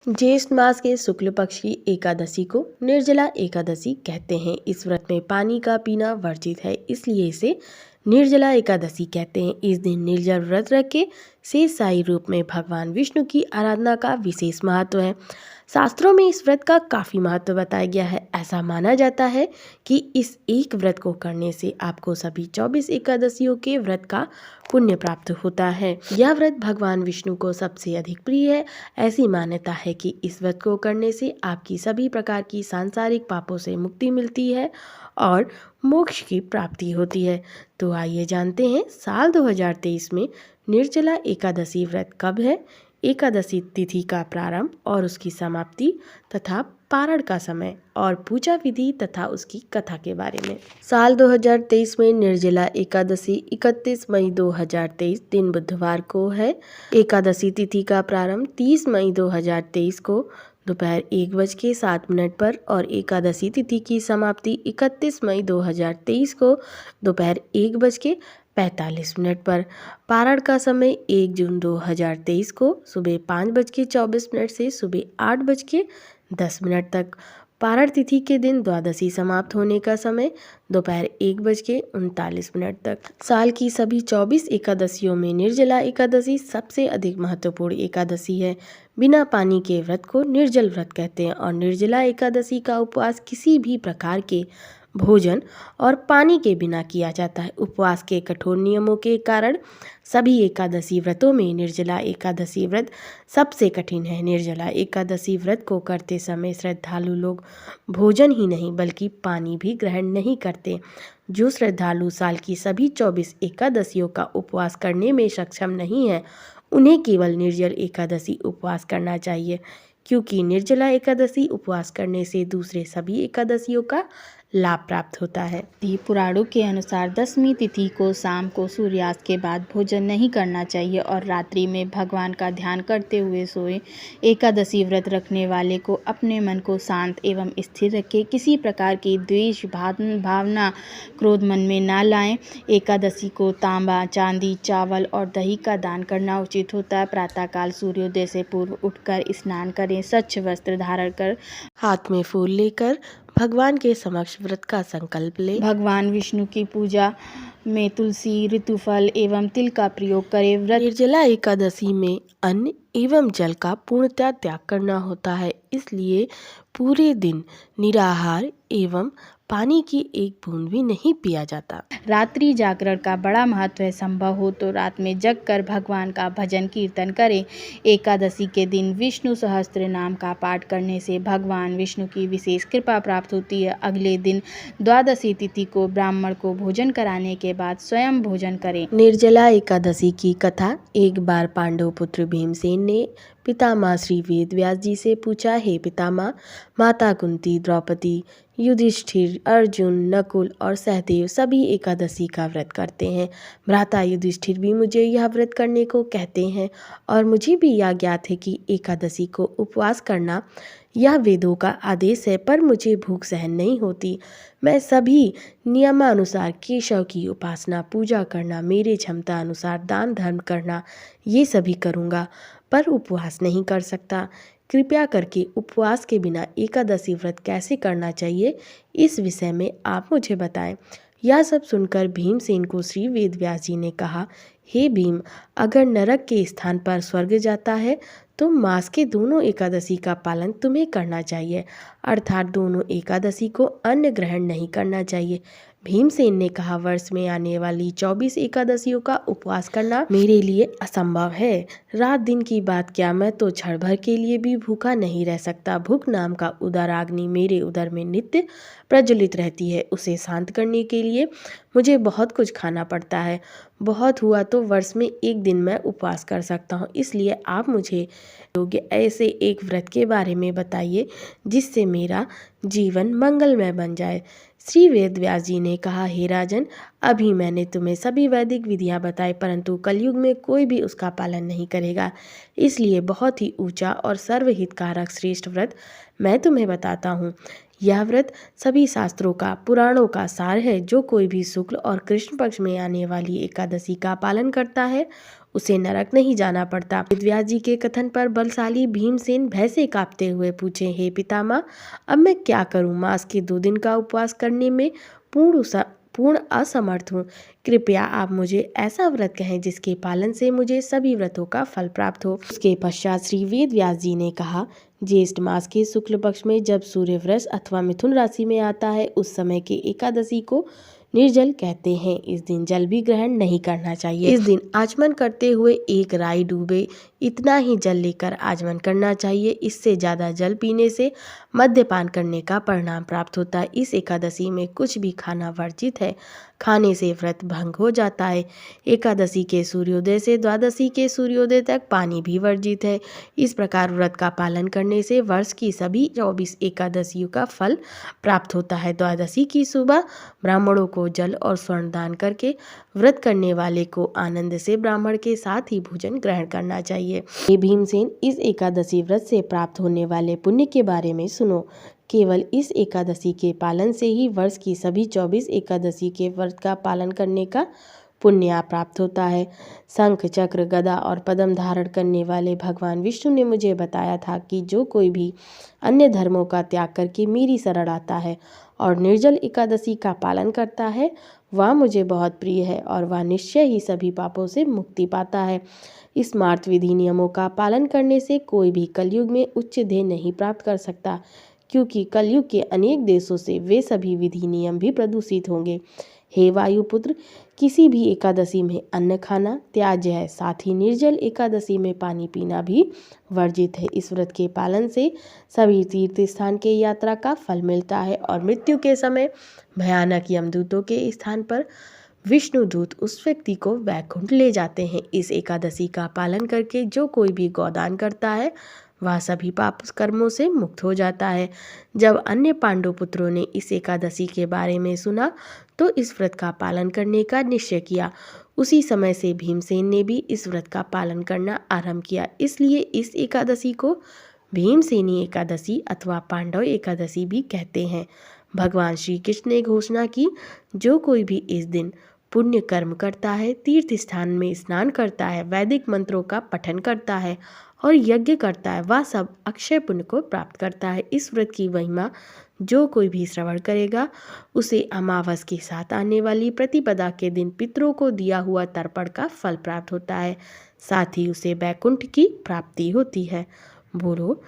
ज्येष्ठ मास के शुक्ल पक्ष की एकादशी को निर्जला एकादशी कहते हैं। इस व्रत में पानी का पीना वर्जित है, इसलिए इसे निर्जला एकादशी कहते हैं। इस दिन निर्जल व्रत रख के शेषशायी रूप में भगवान विष्णु की आराधना का विशेष महत्व है। शास्त्रों में इस व्रत का काफ़ी महत्व बताया गया है। ऐसा माना जाता है कि इस एक व्रत को करने से आपको सभी 24 एकादशियों के व्रत का पुण्य प्राप्त होता है। यह व्रत भगवान विष्णु को सबसे अधिक प्रिय है। ऐसी मान्यता है कि इस व्रत को करने से आपकी सभी प्रकार की सांसारिक पापों से मुक्ति मिलती है और मोक्ष की प्राप्ति होती है। तो आइए जानते हैं साल 2023 में निर्जला एकादशी व्रत कब है, एकादशी तिथि का प्रारंभ और उसकी समाप्ति तथा पारण का समय और पूजा विधि तथा उसकी कथा के बारे में। साल 2023 में निर्जला एकादशी 31 मई 2023 दिन बुधवार को है। एकादशी तिथि का प्रारंभ 30 मई 2023 को दोपहर 1:07 पर और एकादशी तिथि की समाप्ति 31 मई 2023 को दोपहर 1:45 पर। पारण का समय 1 जून 2023 को सुबह 5:24 से सुबह 8:10 तक। पारण तिथि के दिन द्वादशी समाप्त होने का समय दोपहर 1:39 तक। साल की सभी 24 एकादशियों में निर्जला एकादशी सबसे अधिक महत्वपूर्ण एकादशी है। बिना पानी के व्रत को निर्जल व्रत कहते हैं और निर्जला एकादशी का उपवास किसी भी प्रकार के भोजन और पानी के बिना किया जाता है। उपवास के कठोर नियमों के कारण सभी एकादशी व्रतों में निर्जला एकादशी व्रत सबसे कठिन है। निर्जला एकादशी व्रत को करते समय श्रद्धालु लोग भोजन ही नहीं बल्कि पानी भी ग्रहण नहीं करते। जो श्रद्धालु साल की सभी 24 एकादशियों का उपवास करने में सक्षम नहीं है, उन्हें केवल निर्जल एकादशी उपवास करना चाहिए, क्योंकि निर्जला एकादशी उपवास करने से दूसरे सभी एकादशियों का लाभ प्राप्त होता है। पुराणों के अनुसार दशमी तिथि को शाम को सूर्यास्त के बाद भोजन नहीं करना चाहिए और रात्रि में भगवान का ध्यान करते हुए सोए। एकादशी व्रत रखने वाले को अपने मन को शांत एवं स्थिर रखे, किसी प्रकार की द्वेष भावना क्रोध मन में ना लाएं। एकादशी को तांबा, चांदी, चावल और दही का दान करना उचित होता है। प्रातःकाल सूर्योदय से पूर्व उठकर स्नान करें, स्वच्छ वस्त्र धारण कर हाथ में फूल लेकर भगवान के समक्ष व्रत का संकल्प ले। भगवान विष्णु की पूजा में तुलसी, ऋतुफल एवं तिल का प्रयोग करें। व्रत निर्जला एकादशी में अन्न एवं जल का पूर्णतः त्याग करना होता है, इसलिए पूरे दिन निराहार एवं पानी की एक बूंद भी नहीं पिया जाता। रात्रि जागरण का बड़ा महत्व है। संभव हो तो रात में जग कर भगवान का भजन कीर्तन करें। एकादशी के दिन विष्णु सहस्त्र नाम का पाठ करने से भगवान विष्णु की विशेष कृपा प्राप्त होती है। अगले दिन द्वादशी तिथि को ब्राह्मण को भोजन कराने के बाद स्वयं भोजन करें। निर्जला एकादशी की कथा। एक बार पांडव पुत्र भीमसेन ने पितामह श्री वेद व्यास जी से पूछा, हे पितामह, माता कुंती, द्रौपदी, युधिष्ठिर, अर्जुन, नकुल और सहदेव सभी एकादशी का व्रत करते हैं। भ्राता युधिष्ठिर भी मुझे यह व्रत करने को कहते हैं और मुझे भी यह ज्ञात है कि एकादशी को उपवास करना यह वेदों का आदेश है, पर मुझे भूख सहन नहीं होती। मैं सभी नियमानुसार केशव की उपासना, पूजा करना, मेरे क्षमता अनुसार दान धर्म करना, ये सभी करूँगा, पर उपवास नहीं कर सकता। कृपया करके उपवास के बिना एकादशी व्रत कैसे करना चाहिए, इस विषय में आप मुझे बताएं। यह सब सुनकर भीमसेन को श्री वेदव्यास जी ने कहा, हे भीम, अगर नरक के स्थान पर स्वर्ग जाता है तो मास के दोनों एकादशी का पालन तुम्हें करना चाहिए, अर्थात दोनों एकादशी को अन्न ग्रहण नहीं करना चाहिए। भीमसेन ने कहा, वर्ष में आने वाली 24 एकादशियों का उपवास करना मेरे लिए असंभव है। रात दिन की बात क्या, मैं तो क्षण भर के लिए भी भूखा नहीं रह सकता। भूख नाम का उदराग्नि मेरे उदर में नित्य प्रज्वलित रहती है। उसे शांत करने के लिए मुझे बहुत कुछ खाना पड़ता है। बहुत हुआ तो वर्ष में एक दिन मैं उपवास कर सकता हूँ। इसलिए आप मुझे योग्य ऐसे एक व्रत के बारे में बताइए जिससे मेरा जीवन मंगलमय बन जाए। श्री वेदव्यास जी ने कहा, हे राजन, अभी मैंने तुम्हें सभी वैदिक विधियां बताई, परंतु कलयुग में कोई भी उसका पालन नहीं करेगा। इसलिए बहुत ही ऊंचा और सर्वहितकारक श्रेष्ठ व्रत मैं तुम्हें बताता हूँ। यह व्रत सभी शास्त्रों का, पुराणों का सार है। जो कोई भी शुक्ल और कृष्ण पक्ष में आने वाली एकादशी का पालन करता है, उसे नरक नहीं जाना पड़ता। वेदव्यास जी के कथन पर बलशाली भीमसेन भय से कांपते हुए पूछे, हे पितामह, अब मैं क्या करूं? मास के 2 दिन का उपवास करने में पूर्ण असमर्थ हूँ। कृपया आप मुझे ऐसा व्रत कहें जिसके पालन से मुझे सभी व्रतों का फल प्राप्त हो। उसके पश्चात श्री वेद व्यास जी ने कहा, ज्येष्ठ मास के शुक्ल पक्ष में जब सूर्य वृष अथवा मिथुन राशि में आता है, उस समय के एकादशी को निर्जल कहते हैं। इस दिन जल भी ग्रहण नहीं करना चाहिए। इस दिन आचमन करते हुए 1 राई डूबे इतना ही जल लेकर आचमन करना चाहिए। इससे ज़्यादा जल पीने से मद्यपान करने का परिणाम प्राप्त होता है। इस एकादशी में कुछ भी खाना वर्जित है, खाने से व्रत भंग हो जाता है। एकादशी के सूर्योदय से द्वादशी के सूर्योदय तक पानी भी वर्जित है। इस प्रकार व्रत का पालन करने से वर्ष की सभी 24 एकादशियों का फल प्राप्त होता है। द्वादशी की सुबह ब्राह्मणों को जल और स्वर्ण दान करके व्रत करने वाले को आनंद से ब्राह्मण के साथ ही भोजन ग्रहण करना चाहिए। हे भीमसेन, इस एकादशी व्रत से प्राप्त होने वाले पुण्य के बारे में सुनो। केवल इस एकादशी के पालन से ही वर्ष की सभी 24 एकादशी के व्रत का पालन करने का पुण्य प्राप्त होता है। शंख, चक्र, गदा और पद्म धारण करने वाले भगवान विष्णु ने मुझे बताया था कि जो कोई भी अन्य धर्मों का त्याग करके मेरी शरण आता है और निर्जल एकादशी का पालन करता है, वह मुझे बहुत प्रिय है और वह निश्चय ही सभी पापों से मुक्ति पाता है। स्मार्त विधि नियमों का पालन करने से कोई भी कलयुग में उच्च ध्येय नहीं प्राप्त कर सकता, क्योंकि कलयुग के अनेक देशों से वे सभी विधि नियम भी प्रदूषित होंगे। हे वायुपुत्र, किसी भी एकादशी में अन्न खाना त्याज्य है, साथ ही निर्जल एकादशी में पानी पीना भी वर्जित है। इस व्रत के पालन से सभी तीर्थ स्थान के यात्रा का फल मिलता है और मृत्यु के समय भयानक यमदूतों के स्थान पर विष्णुदूत उस व्यक्ति को वैकुंठ ले जाते हैं। इस एकादशी का पालन करके जो कोई भी गौदान करता है, वह सभी पाप कर्मों से मुक्त हो जाता है। जब अन्य पांडु पुत्रों ने इस एकादशी के बारे में सुना तो इस व्रत का पालन करने का निश्चय किया। उसी समय से भीमसेन ने भी इस व्रत का पालन करना आरंभ किया। इसलिए इस एकादशी को भीमसेनी एकादशी अथवा पांडव एकादशी भी कहते हैं। भगवान श्री कृष्ण ने घोषणा की, जो कोई भी इस दिन पुण्य कर्म करता है, तीर्थ स्थान में स्नान करता है, वैदिक मंत्रों का पठन करता है और यज्ञ करता है, वह सब अक्षय पुण्य को प्राप्त करता है। इस व्रत की महिमा जो कोई भी श्रवण करेगा, उसे अमावस के साथ आने वाली प्रतिपदा के दिन पितरों को दिया हुआ तर्पण का फल प्राप्त होता है, साथ ही उसे वैकुंठ की प्राप्ति होती है। बोलो